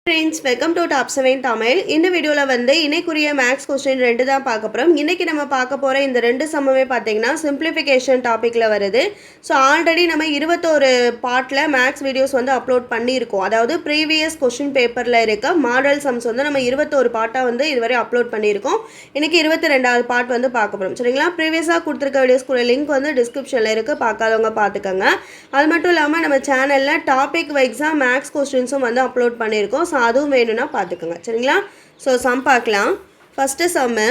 Friends, welcome to top 7 Tamil. இந்த வீடியோவில் வந்து இணைக்குரிய மேக்ஸ் கொஸ்டின் 2 தான் பார்க்க போகிறோம். இன்றைக்கி நம்ம பார்க்க போகிற இந்த 2 சம்முமே பார்த்தீங்கன்னா சிம்பிளிஃபிகேஷன் டாப்பிக்கில் வருது. ஸோ ஆல்ரெடி நம்ம 21 பார்ட்டில் மேக்ஸ் வீடியோஸ் வந்து அப்லோட் பண்ணியிருக்கோம். அதாவது ப்ரீவியஸ் கொஸ்டின் பேப்பரில் இருக்க மாடல் சம்ஸ் வந்து நம்ம 21 பார்ட்டாக வந்து இதுவரை அப்லோட் பண்ணியிருக்கோம். இன்றைக்கி 22வது பார்ட் வந்து பார்க்க போகிறோம். சரிங்களா? ப்ரீவியஸாக கொடுத்துருக்க வீடியோஸ்க்குள்ள லிங்க் வந்து டிஸ்கிரிப்ஷனில் இருக்குது, பார்க்காதவங்க பார்த்துக்கோங்க. அது மட்டும் இல்லாமல் நம்ம சேனலில் டாபிக் வைஸாக மேக்ஸ் கொஸ்டின்ஸும் வந்து அப்லோட் பண்ணியிருக்கோம். ஸோ அதுவும் வேணும்னா பார்த்துக்கோங்க. சரிங்களா? ஸோ சம் பார்க்கலாம். First sum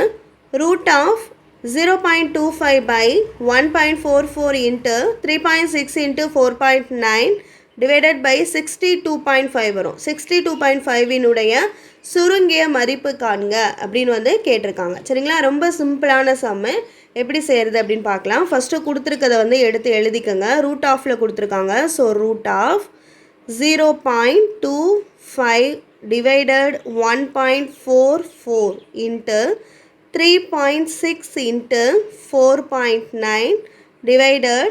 root of 0.25 by 1.44 into 3.6 into 4.9 divided by 62.5 வரும். 62.5 சுருங்கிய மதிப்பு காண்க அப்படின்னு வந்து கேட்டிருக்காங்க. சரிங்களா? ரொம்ப சிம்பிளான சம்மு. எப்படி செய்கிறது அப்படின்னு பார்க்கலாம். ஃபஸ்ட்டு கொடுத்துருக்கதை வந்து எடுத்து எழுதிக்கோங்க. ரூட் ஆஃபில் கொடுத்துருக்காங்க. So root of 0.25 divided 1.44 into 3.6 into 4.9 divided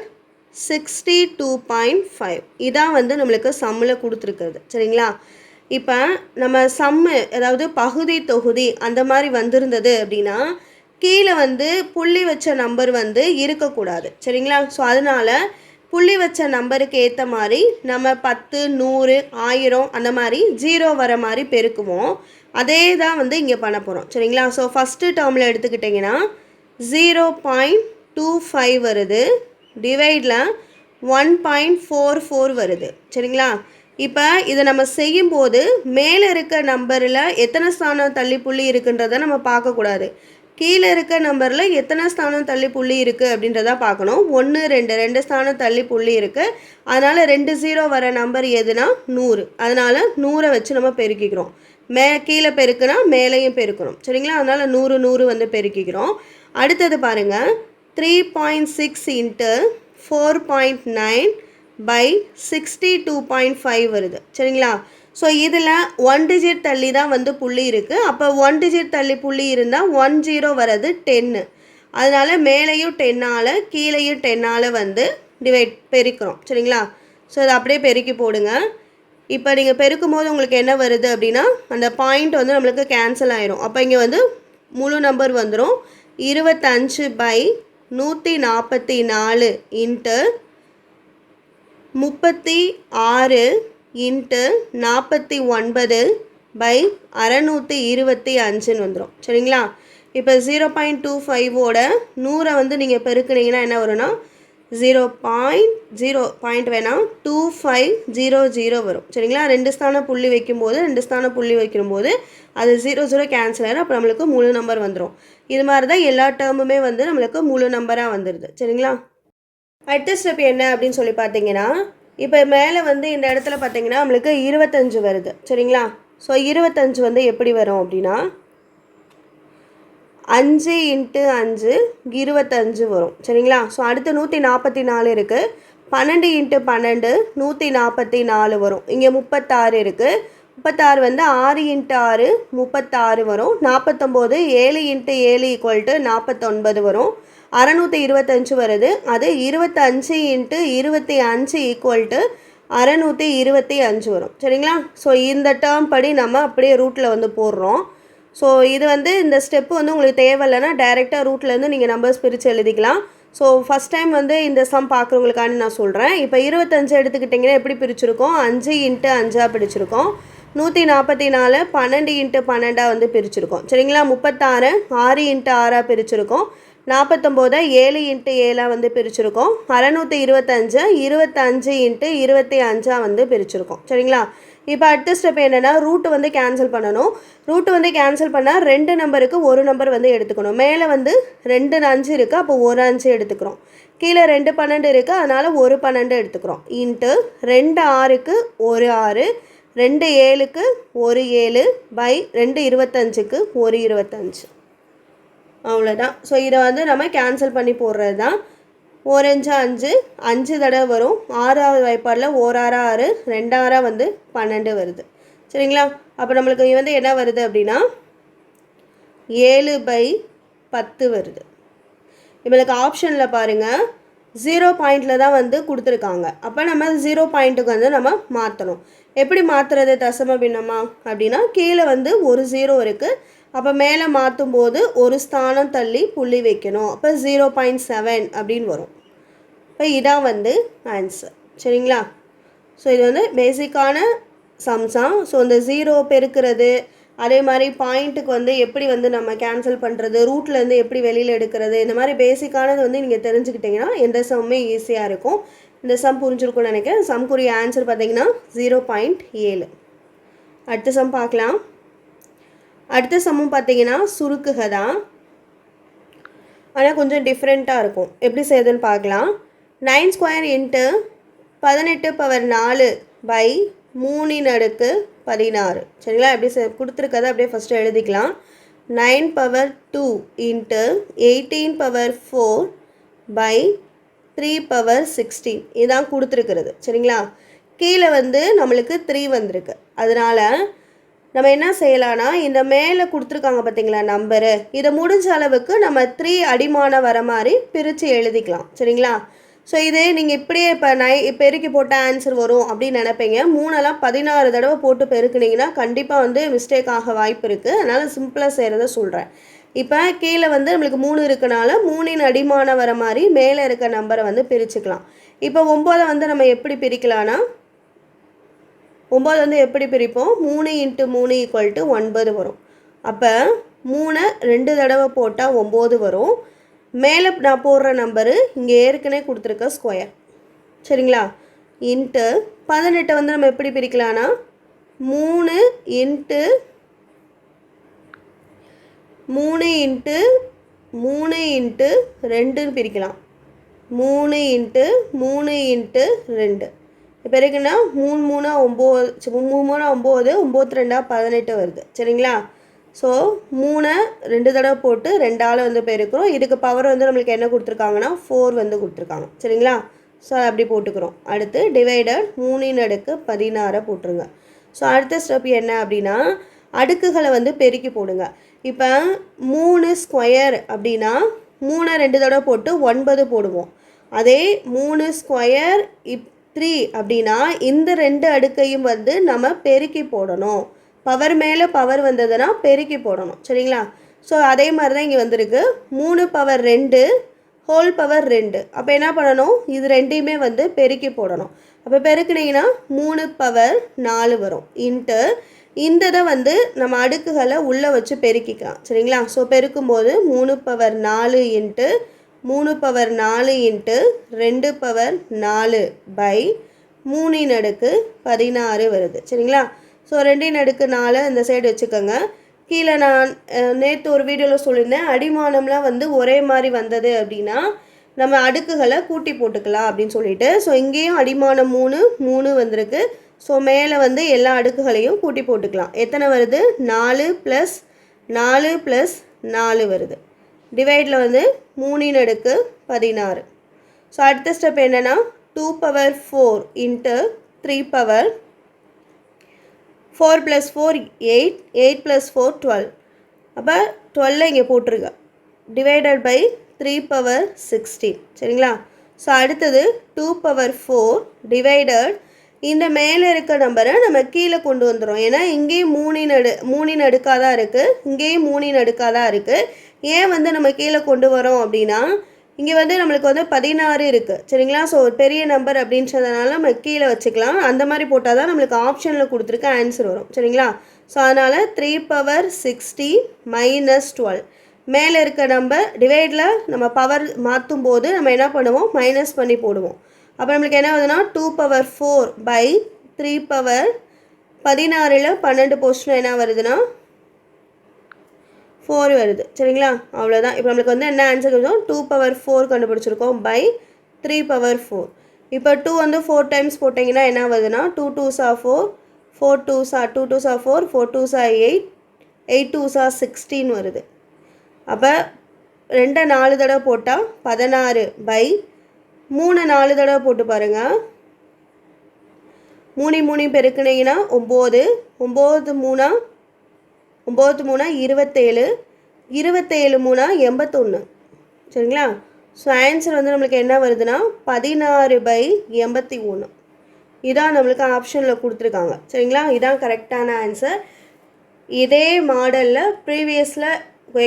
62.5 இதான் வந்து நம்மளுக்கு சம்மில் கொடுத்துருக்குறது. சரிங்களா? இப்போ நம்ம சம்மு அதாவது பகுதி தொகுதி அந்த மாதிரி வந்திருந்தது அப்படின்னா கீழே வந்து புள்ளி வச்ச நம்பர் வந்து இருக்கக்கூடாது. சரிங்களா? ஸோ அதனால் புள்ளி வச்ச நம்பருக்கு ஏற்ற மாதிரி நம்ம 10, 100, 1000 அந்த மாதிரி 0 வர மாதிரி பெருக்குவோம். அதே தான் வந்து இங்கே பண்ண போகிறோம். சரிங்களா? ஸோ ஃபஸ்ட்டு டேர்மில் எடுத்துக்கிட்டிங்கன்னா 0.25 வருது, டிவைடில் 1.44 வருது. சரிங்களா? இப்போ இதை நம்ம செய்யும்போது மேலே இருக்க நம்பரில் எத்தனை ஸ்தானம் தள்ளி புள்ளி இருக்குன்றதை நம்ம பார்க்கக்கூடாது. கீழே இருக்க நம்பரில் எத்தனை ஸ்தானம் தள்ளி புள்ளி இருக்குது அப்படின்றத பார்க்கணும். 1, 2 ஸ்தானம் தள்ளி புள்ளி இருக்குது. அதனால் 2 0 வர நம்பர் எதுனா 100. அதனால் 100 வச்சு நம்ம பெருக்கிக்கிறோம். கீழே பெருக்குனா மேலேயும் பெருக்கணும். சரிங்களா? அதனால் 100 வந்து பெருக்கிக்கிறோம். அடுத்தது பாருங்கள், 3.6 into 4.9 by 62.5 வருது. சரிங்களா? ஸோ இதில் 1 டிஜிட் தள்ளி தான் வந்து புள்ளி இருக்குது. அப்போ 1 டிஜிட் தள்ளி புள்ளி இருந்தால் 10 வர்றது 10. அதனால் மேலேயும் 10ஆல் கீழேயும் 10ஆல் வந்து பெருக்கிறோம். சரிங்களா? ஸோ அதை அப்படியே பெருக்கி போடுங்க. இப்போ நீங்கள் பெருக்கும் போது உங்களுக்கு என்ன வருது அப்படின்னா அந்த பாயிண்ட் வந்து நம்மளுக்கு கேன்சல் ஆயிரும். அப்போ இங்கே வந்து முழு நம்பர் வந்துடும். 25/144 into 36 into 49/625 வந்துடும். சரிங்களா? இப்போ 0.25ஓட 100 வந்து நீங்கள் பெருக்குனீங்கன்னா என்ன வரும்னா 0.2500 வரும். சரிங்களா? 2 ஸ்தானம் புள்ளி வைக்கும்போது அது 0 கேன்சல் ஆகிடும். அப்போ நம்மளுக்கு முழு நம்பர் வந்துடும். இது மாதிரி தான் எல்லா டேர்முமே வந்து நம்மளுக்கு முழு நம்பராக வந்துடுது. சரிங்களா? அடுத்த ஸ்டெப் என்ன அப்படின்னு சொல்லி பார்த்தீங்கன்னா, இப்போ மேலே வந்து இந்த இடத்துல பார்த்தீங்கன்னா நம்மளுக்கு 25 வருது. சரிங்களா? ஸோ 25 வந்து எப்படி வரும் அப்படின்னா 5 × 5 25 வரும். சரிங்களா? ஸோ அடுத்து 144 இருக்குது. 12 × 12 144 வரும். இங்கே 36 இருக்குது. 36 வந்து 6 × 6 36 வரும். 49 7 × 7 = 49 வரும். 625 வருது. அது 25 × 25 = 625 வரும். சரிங்களா? ஸோ இந்த டேர்ம் படி நம்ம அப்படியே ரூட்டில் வந்து போடுறோம். ஸோ இது வந்து இந்த ஸ்டெப்பு வந்து உங்களுக்கு தேவையில்லைன்னா டைரெக்டாக ரூட்லேருந்து நீங்கள் நம்பர்ஸ் பிரித்து எழுதிக்கலாம். ஸோ ஃபஸ்ட் டைம் வந்து இந்த சம் பார்க்குறவங்களுக்காண்டி நான் சொல்கிறேன். இப்போ 25 எடுத்துக்கிட்டிங்கன்னா எப்படி பிரிச்சுருக்கோம்? 5 × 5 பிரிச்சுருக்கோம். 144 12 × 12 வந்து பிரிச்சுருக்கோம். சரிங்களா? 36 6 × 6 பிரிச்சுருக்கோம். 49 7 × 7 வந்து பிரிச்சுருக்கோம். 625 25 × 25 வந்து பிரிச்சுருக்கோம். சரிங்களா? இப்போ அடுத்த ஸ்டெப் என்னென்னா ரூட்டு வந்து கேன்சல் பண்ணணும். ரூட்டு வந்து கேன்சல் பண்ணால் 2 நம்பருக்கு ஒரு நம்பர் வந்து எடுத்துக்கணும். மேலே வந்து 2 5 இருக்குது, அப்போ ஒரு 5 எடுத்துக்கிறோம். கீழே 2 12 இருக்குது, அதனால் ஒரு 12 எடுத்துக்கிறோம். இன்ட்டு 2 6க்கு ஒரு 6, 2 7க்கு ஒரு 7 பை 2 25க்கு ஒரு 25. அவ்வளோதான். ஸோ இதை வந்து நம்ம கேன்சல் பண்ணி போடுறது தான். 1 5 5 தடவை வரும். 6வது வாய்ப்பாடில் 1 6 6 2 6 வந்து 12 வருது. சரிங்களா? அப்போ நம்மளுக்கு வந்து என்ன வருது அப்படின்னா 7/10 வருது. இவளுக்கு ஆப்ஷனில் பாருங்கள் 0 பாயிண்டில் தான் வந்து கொடுத்துருக்காங்க. அப்போ நம்ம 0 பாயிண்ட்டுக்கு வந்து நம்ம மாற்றணும். எப்படி மாற்றுறது தசம பின்னமா அப்படின்னா கீழே வந்து ஒரு 0 இருக்குது, அப்போ மேலே மாற்றும் போது ஒரு ஸ்தானம் தள்ளி புள்ளி வைக்கணும், அப்போ 0.7 அப்படின்னு வரும். இப்போ இதான் வந்து ஆன்சர். சரிங்களா? ஸோ இது வந்து பேசிக்கான சம்ஸாக. ஸோ இந்த 0 பெருக்கிறது, அதே மாதிரி பாயிண்ட்டுக்கு வந்து எப்படி வந்து நம்ம கேன்சல் பண்ணுறது, ரூட்லேருந்து எப்படி வெளியில் எடுக்கிறது, இந்த மாதிரி பேசிக்கானது வந்து நீங்கள் தெரிஞ்சுக்கிட்டிங்கன்னா எந்த சம்மே ஈஸியாக இருக்கும். இந்த சம் புரிஞ்சிருக்கும்னு நினைக்கிறேன். சம்க்குரிய ஆன்சர் பார்த்தீங்கன்னா 0.7. அடுத்த சம் பார்க்கலாம். அடுத்த சம்மும் பார்த்தீங்கன்னா சுருக்குக தான், ஆனால் கொஞ்சம் டிஃப்ரெண்ட்டாக இருக்கும். எப்படி செய்யுதுன்னு பார்க்கலாம். 9 ஸ்கொயர் இன்ட்டு 18 பவர் 4 பை 3 × 16. சரிங்களா? எப்படி கொடுத்துருக்கதை அப்படியே ஃபஸ்ட்டு எழுதிக்கலாம். 9 power 2 into 18 power 4 by 3 power 16 இதான் கொடுத்துருக்கிறது. சரிங்களா? கீழே வந்து நம்மளுக்கு 3 வந்திருக்கு. அதனால் நம்ம என்ன செய்யலாம்னா, இந்த மேலே கொடுத்துருக்காங்க பார்த்தீங்களா நம்பரு, இதை முடிஞ்ச அளவுக்கு நம்ம 3 அடிமான வர மாதிரி பிரித்து எழுதிக்கலாம். சரிங்களா? ஸோ இது நீங்கள் இப்படியே இப்போ பெருக்கி போட்டால் ஆன்சர் வரும் அப்படின்னு நினைப்பீங்க. 3எல்லாம் 16 தடவை போட்டு பெருக்குனிங்கன்னா கண்டிப்பாக வந்து மிஸ்டேக் ஆக வாய்ப்பு இருக்குது. அதனால் சிம்பிளாக செய்கிறத சொல்கிறேன். இப்போ கீழே வந்து நம்மளுக்கு 3 இருக்கனால 3 அடிமான வர மாதிரி மேலே இருக்க நம்பரை வந்து பிரிச்சுக்கலாம். இப்போ 9 வந்து நம்ம எப்படி பிரிக்கலாம்னா, 9 வந்து எப்படி பிரிப்போம், 3 × 3 = 9 வரும். அப்போ 3 2 தடவை போட்டால் 9 வரும். மேலே நான் போடுற நம்பரு இங்கே ஏற்கனவே கொடுத்துருக்க ஸ்கொயர். சரிங்களா? இன்ட்டு 18 வந்து நம்ம எப்படி பிரிக்கலாம்னா 3 × 3 × 2ன்னு பிரிக்கலாம். 3 × 3 × 2 இப்போ இருக்குன்னா 3 3 9, 3 3 9, 9 2 18 வருது. சரிங்களா? ஸோ 3 2 தடவை போட்டு 2ஆல் வந்து பெருக்கிறோம். இதுக்கு பவர் வந்து நம்மளுக்கு என்ன கொடுத்துருக்காங்கன்னா 4 வந்து கொடுத்துருக்காங்க. சரிங்களா? ஸோ அப்படி போட்டுக்கிறோம். அடுத்து டிவைடட் 3 × 16 போட்டுருங்க. ஸோ அடுத்த ஸ்டெப் என்ன அப்படின்னா, அடுக்குகளை வந்து பெருக்கி போடுங்க. இப்போ 3 ஸ்கொயர் அப்படின்னா 3 2 தடவை போட்டு 9 போடுவோம். அதே 3 ஸ்கொயர் 3 அப்படின்னா இந்த 2 அடுக்கையும் வந்து நம்ம பெருக்கி போடணும். பவர் மேலே பவர் வந்ததுன்னா பெருக்கி போடணும். சரிங்களா? ஸோ அதே மாதிரி தான் இங்கே வந்திருக்கு. 3 பவர் 2 ஹோல் பவர் 2. அப்போ என்ன பண்ணணும், இது ரெண்டையுமே வந்து பெருக்கி போடணும். அப்போ பெருக்குனிங்கன்னா 3 பவர் 4 வரும். இன்ட்டு இந்த இதை வந்து நம்ம அடுக்குகளை உள்ளே வச்சு பெருக்கிக்கலாம். சரிங்களா? ஸோ பெருக்கும்போது 3 power 4 into 3 power 4 into 2 power 4 by 3 × 16 வருது. சரிங்களா? ஸோ 2 × 4 இந்த சைடு வச்சுக்கோங்க. கீழே நான் நேற்று ஒரு வீடியோவில் சொல்லியிருந்தேன், அடிமானம்லாம் வந்து ஒரே மாதிரி வந்தது அப்படின்னா நம்ம அடுக்குகளை கூட்டி போட்டுக்கலாம் அப்படின்னு சொல்லிட்டு. ஸோ இங்கேயும் அடிமானம் 3 வந்திருக்கு. ஸோ மேலே வந்து எல்லா அடுக்குகளையும் கூட்டி போட்டுக்கலாம். எத்தனை வருது, 4 + 4 + 4 வருது. டிவைடில் வந்து 3 × 16. ஸோ அடுத்த ஸ்டெப் என்னென்னா 2 பவர் 4 இன்ட்டு 3 பவர் 4 + 4 8, 8 + 4 12. அப்போ 12 இங்கே போட்டுருங்க. Divided by 3 power 16. சரிங்களா? ஸோ அடுத்தது 2 பவர் 4 டிவைடட் இந்த மேலே இருக்க நம்பரை நம்ம கீழே கொண்டு வந்துடும். ஏன்னா இங்கேயும் 3 அடுக்காக தான் இருக்குது, இங்கேயும் 3 அடுக்காக தான் இருக்குது. ஏன் வந்து நம்ம கீழே கொண்டு வரோம் அப்படின்னா, இங்கே வந்து நம்மளுக்கு வந்து 16 இருக்குது. சரிங்களா? ஸோ பெரிய நம்பர் அப்படின்றதுனால நம்ம கீழே வச்சுக்கலாம். அந்த மாதிரி போட்டால் தான் நம்மளுக்கு ஆப்ஷனில் கொடுத்துருக்க ஆன்சர் வரும். சரிங்களா? ஸோ அதனால் 3 பவர் 60 - 12. மேலே இருக்க நம்பர் டிவைடில் நம்ம பவர் மாற்றும் போது நம்ம என்ன பண்ணுவோம், மைனஸ் பண்ணி போடுவோம். அப்போ நம்மளுக்கு என்ன ஆகுதுன்னா 2 பவர் 4 பை 3 பவர் 16ல் 12 போஸ்ட்னா என்ன வருதுன்னா 4 வருது. சரிங்களா? அவ்வளோதான். இப்போ நம்மளுக்கு வந்து என்ன ஆன்சர் கிடைச்சோம், 2 பவர் 4 கண்டுபிடிச்சிருக்கோம் பை 3 பவர் 4. இப்போ 2 வந்து 4 டைம்ஸ் போட்டிங்கன்னா என்ன வருதுன்னா 2 2s are 4, 4 2s are 2 2s are 4, 4 2s are 8, 8 2s are 16 வருது. அப்போ 2 4 தடவை போட்டால் 16 பை 3 4 தடவை போட்டு பாருங்கள். 3 3 பெருக்குனீங்கன்னா 9, 9 3 27, 27 3 81. சரிங்களா? ஸோ ஆன்சர் வந்து நம்மளுக்கு என்ன வருதுன்னா 16 பை 83. இதான் நம்மளுக்கு ஆப்ஷனில் கொடுத்துருக்காங்க. சரிங்களா, இதான் கரெக்டான ஆன்சர். இதே மாடலில் ப்ரீவியஸில்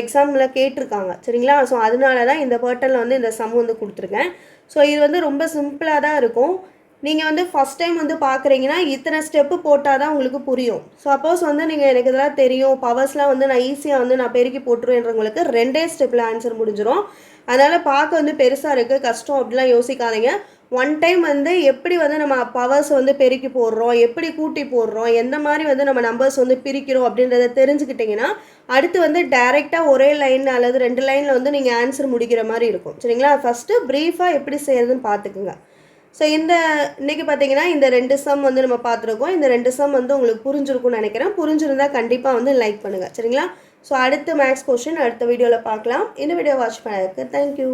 எக்ஸாமில் கேட்டிருக்காங்க. சரிங்களா, ஸோ அதனால தான் இந்த பேட்டர்னில் வந்து இந்த சம் வந்து கொடுத்துருக்கேன். ஸோ இது வந்து ரொம்ப சிம்பிளாக தான் இருக்கும். நீங்கள் வந்து ஃபஸ்ட் டைம் வந்து பார்க்குறீங்கன்னா இத்தனை ஸ்டெப்பு போட்டால் தான் உங்களுக்கு புரியும். சப்போஸ் வந்து நீங்கள் எனக்கு இதெல்லாம் தெரியும், பவர்ஸ்லாம் வந்து நான் ஈஸியாக வந்து நான் பெருக்கி போட்டுருவேன்றவங்களுக்கு 2 ஸ்டெப்பில் ஆன்சர் முடிஞ்சிடும். அதனால் பார்க்க வந்து பெருசாக இருக்குது, கஷ்டம் அப்படிலாம் யோசிக்காதீங்க. ஒன் டைம் வந்து எப்படி வந்து நம்ம பவர்ஸ் வந்து பெருக்கி போடுறோம், எப்படி கூட்டி போடுறோம், எந்த மாதிரி வந்து நம்ம நம்பர்ஸ் வந்து பிரிக்கிறோம் அப்படின்றத தெரிஞ்சுக்கிட்டிங்கன்னா அடுத்து வந்து டைரெக்டாக ஒரே லைன் அல்லது 2 லைனில் வந்து நீங்கள் ஆன்சர் முடிக்கிற மாதிரி இருக்கும். சரிங்களா, ஃபஸ்ட்டு ப்ரீஃபாக எப்படி செய்கிறதுன்னு பார்த்துக்குங்க. ஸோ இன்றைக்கி பார்த்தீங்கன்னா இந்த 2 சம் வந்து நம்ம பார்த்துருக்கோம். இந்த 2 சம் வந்து உங்களுக்கு புரிஞ்சிருக்கும்னு நினைக்கிறேன். புரிஞ்சிருந்தால் கண்டிப்பாக வந்து லைக் பண்ணுங்கள். சரிங்களா, ஸோ அடுத்த மேக்ஸ் கொஸ்டின் அடுத்த வீடியோவில் பார்க்கலாம். இந்த வீடியோ வாட்ச் பண்ணதுக்கு தேங்க்யூ.